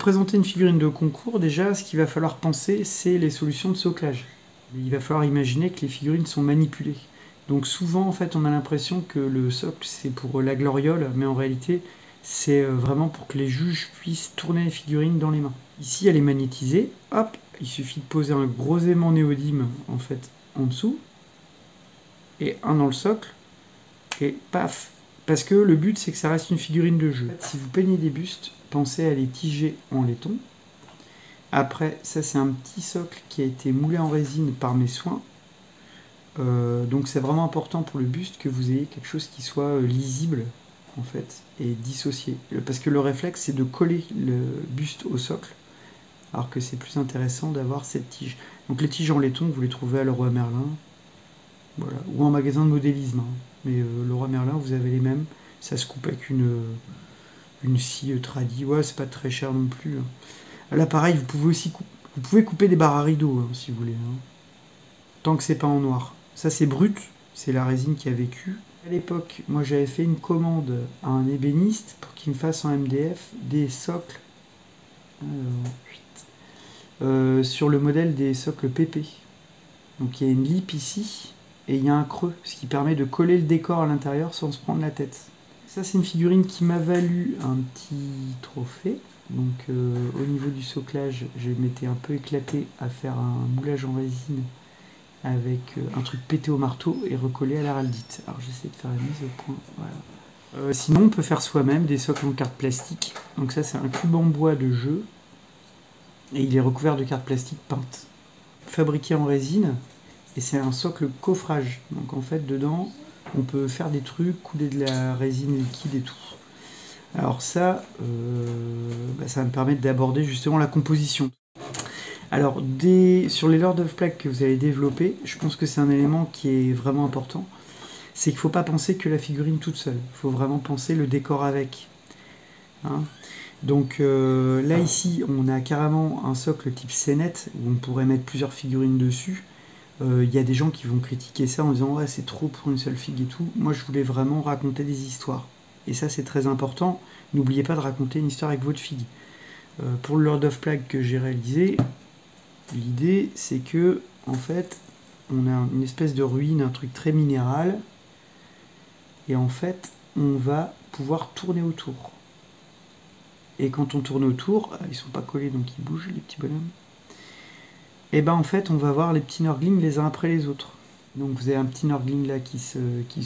présenter une figurine de concours, déjà, ce qu'il va falloir penser, c'est les solutions de soclage. Il va falloir imaginer que les figurines sont manipulées. Donc souvent, en fait, on a l'impression que le socle, c'est pour la gloriole, mais en réalité, c'est vraiment pour que les juges puissent tourner les figurines dans les mains. Ici, elle est magnétisée. Hop, il suffit de poser un gros aimant néodyme, en fait, en dessous, et un dans le socle, et paf. Parce que le but, c'est que ça reste une figurine de jeu. Si vous peignez des bustes, pensez à les tiger en laiton. Après, ça c'est un petit socle qui a été moulé en résine par mes soins. Donc c'est vraiment important pour le buste que vous ayez quelque chose qui soit lisible, en fait, et dissocié. Parce que le réflexe, c'est de coller le buste au socle, alors que c'est plus intéressant d'avoir cette tige. Donc les tiges en laiton, vous les trouvez à Leroy Merlin, voilà, ou en magasin de modélisme. Hein. Mais Leroy Merlin, vous avez les mêmes. Ça se coupe avec une scie tradie. Ouais, c'est pas très cher non plus. Hein. Là, pareil, vous pouvez aussi couper des barres à rideaux, hein, si vous voulez. Hein. Tant que c'est pas en noir. Ça, c'est brut. C'est la résine qui a vécu. À l'époque, moi, j'avais fait une commande à un ébéniste pour qu'il me fasse en MDF des socles. Sur le modèle des socles PP. Donc, il y a une lip ici. Et il y a un creux, ce qui permet de coller le décor à l'intérieur sans se prendre la tête. Ça, c'est une figurine qui m'a valu un petit trophée. Donc au niveau du soclage, je m'étais un peu éclaté à faire un moulage en résine avec un truc pété au marteau et recollé à l'araldite. Alors j'essaie de faire la mise au point. Voilà. Sinon, on peut faire soi-même des socles en carte plastique. Donc ça, c'est un cube en bois de jeu. Et il est recouvert de carte plastique peinte. Fabriqué en résine. Et c'est un socle coffrage. Donc en fait, dedans, on peut faire des trucs, couler de la résine liquide et tout. Alors ça, ça va me permettre d'aborder justement la composition. Alors, sur les Lord of Plague que vous allez développer, je pense que c'est un élément qui est vraiment important. C'est qu'il ne faut pas penser que la figurine toute seule. Il faut vraiment penser le décor avec. Hein. Donc là, ici, on a carrément un socle type scénette, où on pourrait mettre plusieurs figurines dessus. Y a des gens qui vont critiquer ça en disant « Ouais, c'est trop pour une seule figue et tout ». Moi, je voulais vraiment raconter des histoires. Et ça, c'est très important. N'oubliez pas de raconter une histoire avec votre figue. Pour le Lord of Plague que j'ai réalisé, l'idée, c'est que, en fait, on a une espèce de ruine, un truc très minéral. Et en fait, on va pouvoir tourner autour. Et quand on tourne autour, ils sont pas collés, donc ils bougent, les petits bonhommes. Et ben en fait, on va voir les petits Nurglings les uns après les autres. Donc vous avez un petit Nurgling là qui se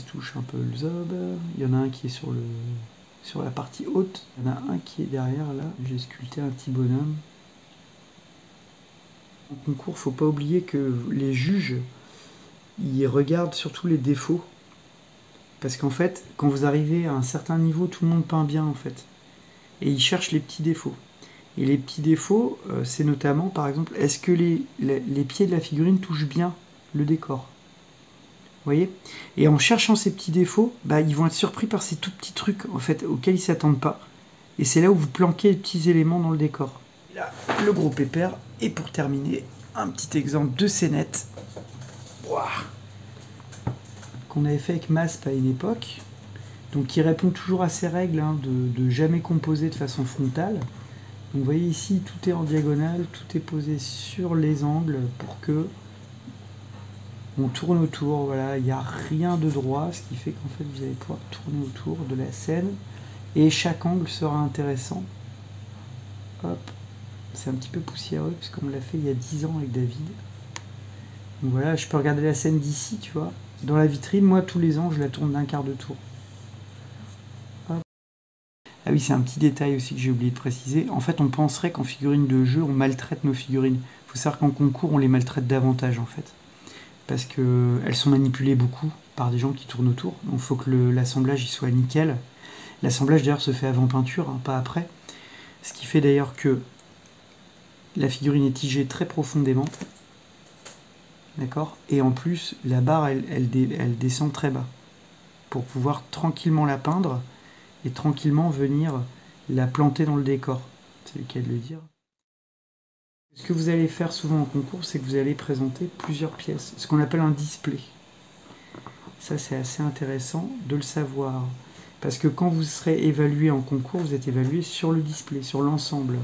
touche un peu le zob. Il y en a un qui est sur la partie haute. Il y en a un qui est derrière là. J'ai sculpté un petit bonhomme. En concours, faut pas oublier que les juges, ils regardent surtout les défauts. Parce qu'en fait, quand vous arrivez à un certain niveau, tout le monde peint bien en fait. Et ils cherchent les petits défauts. Et les petits défauts, c'est notamment, par exemple, est-ce que les pieds de la figurine touchent bien le décor? Vous voyez? Et en cherchant ces petits défauts, ils vont être surpris par ces tout petits trucs, en fait, auxquels ils ne s'attendent pas. Et c'est là où vous planquez les petits éléments dans le décor. Et là, le gros pépère. Et pour terminer, un petit exemple de scénette. Qu'on avait fait avec Masp à une époque. Donc qui répond toujours à ces règles hein, de jamais composer de façon frontale. Donc vous voyez ici, tout est en diagonale, tout est posé sur les angles pour que on tourne autour. Voilà, il n'y a rien de droit, ce qui fait qu'en fait vous allez pouvoir tourner autour de la scène et chaque angle sera intéressant. Hop, c'est un petit peu poussiéreux parce qu'on l'a fait il y a 10 ans avec David. Donc voilà, je peux regarder la scène d'ici, tu vois. Dans la vitrine, moi tous les ans je la tourne d'un quart de tour. Ah oui, c'est un petit détail aussi que j'ai oublié de préciser. En fait, on penserait qu'en figurine de jeu, on maltraite nos figurines. Il faut savoir qu'en concours, on les maltraite davantage, en fait. Parce qu'elles sont manipulées beaucoup par des gens qui tournent autour. Donc, il faut que l'assemblage il soit nickel. L'assemblage, d'ailleurs, se fait avant peinture, hein, pas après. Ce qui fait d'ailleurs que la figurine est tigée très profondément. D'accord? Et en plus, la barre, elle descend très bas. Pour pouvoir tranquillement la peindre. Et tranquillement venir la planter dans le décor. C'est le cas de le dire. Ce que vous allez faire souvent en concours, c'est que vous allez présenter plusieurs pièces, ce qu'on appelle un display. Ça, c'est assez intéressant de le savoir. Parce que quand vous serez évalué en concours, vous êtes évalué sur le display, sur l'ensemble.